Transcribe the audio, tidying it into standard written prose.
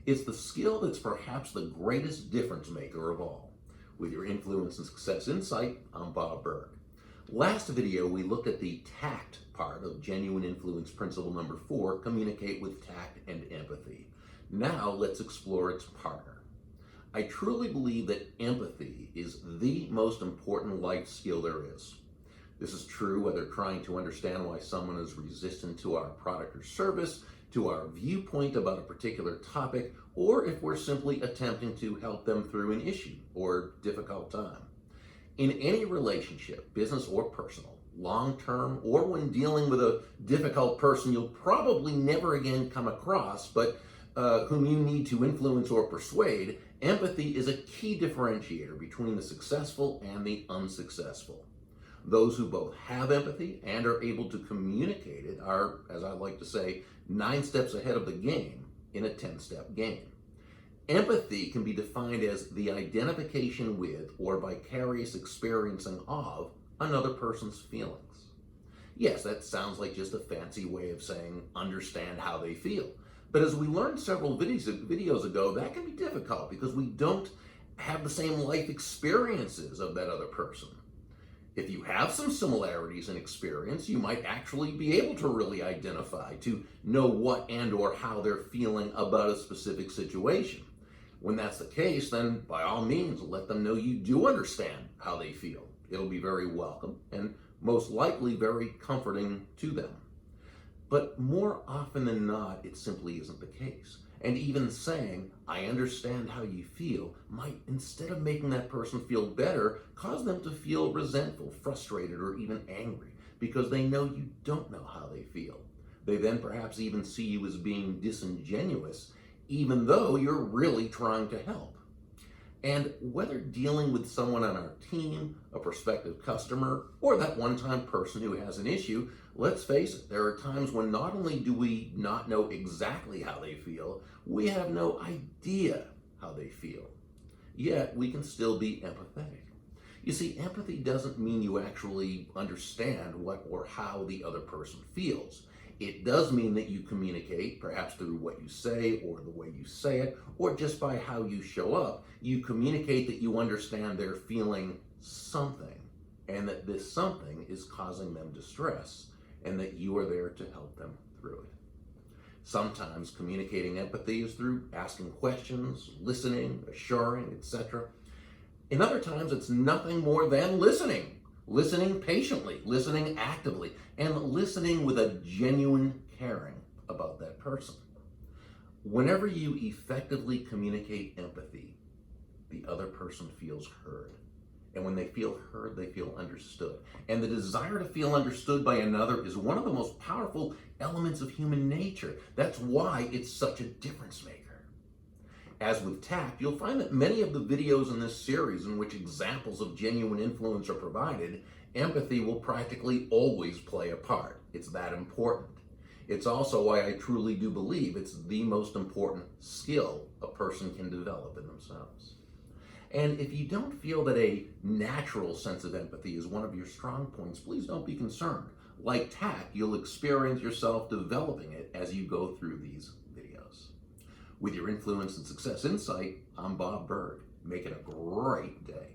It's the skill that's perhaps the greatest difference maker of all. With your Influence and Success Insight, I'm Bob Burg. Last video, we looked at the tact part of genuine influence principle number 4, communicate with tact and empathy. Now let's explore its partner. I truly believe that empathy is the most important life skill there is. This is true whether trying to understand why someone is resistant to our product or service, to our viewpoint about a particular topic, or if we're simply attempting to help them through an issue or difficult time. In any relationship, business or personal, long-term, or when dealing with a difficult person you'll probably never again come across, but whom you need to influence or persuade, empathy is a key differentiator between the successful and the unsuccessful. Those who both have empathy and are able to communicate it are, as I like to say, 9 steps ahead of the game in a 10-step game. Empathy can be defined as the identification with or vicarious experiencing of another person's feelings. Yes, that sounds like just a fancy way of saying understand how they feel. But as we learned several videos ago, that can be difficult because we don't have the same life experiences of that other person. If you have some similarities in experience, you might actually be able to really identify, to know what and or how they're feeling about a specific situation. When that's the case, then by all means, let them know you do understand how they feel. It'll be very welcome and most likely very comforting to them. But more often than not, it simply isn't the case. And even saying, I understand how you feel, might, instead of making that person feel better, cause them to feel resentful, frustrated, or even angry, because they know you don't know how they feel. They then perhaps even see you as being disingenuous, even though you're really trying to help. And whether dealing with someone on our team, a prospective customer, or that one-time person who has an issue, let's face it, there are times when not only do we not know exactly how they feel, we have no idea how they feel. Yet, we can still be empathetic. You see, empathy doesn't mean you actually understand what or how the other person feels. It does mean that you communicate, perhaps through what you say or the way you say it, or just by how you show up. You communicate that you understand they're feeling something, and that this something is causing them distress, and that you are there to help them through it. Sometimes communicating empathy is through asking questions, listening, assuring, etc. In other times, it's nothing more than listening. Listening patiently, listening actively, and listening with a genuine caring about that person. Whenever you effectively communicate empathy, the other person feels heard. And when they feel heard, they feel understood. And the desire to feel understood by another is one of the most powerful elements of human nature. That's why it's such a difference maker. As with tact, you'll find that many of the videos in this series in which examples of genuine influence are provided, empathy will practically always play a part. It's that important. It's also why I truly do believe it's the most important skill a person can develop in themselves. And if you don't feel that a natural sense of empathy is one of your strong points, please don't be concerned. Like tact, you'll experience yourself developing it as you go through these videos. With your Influence and Success Insight, I'm Bob Burg. Make it a great day.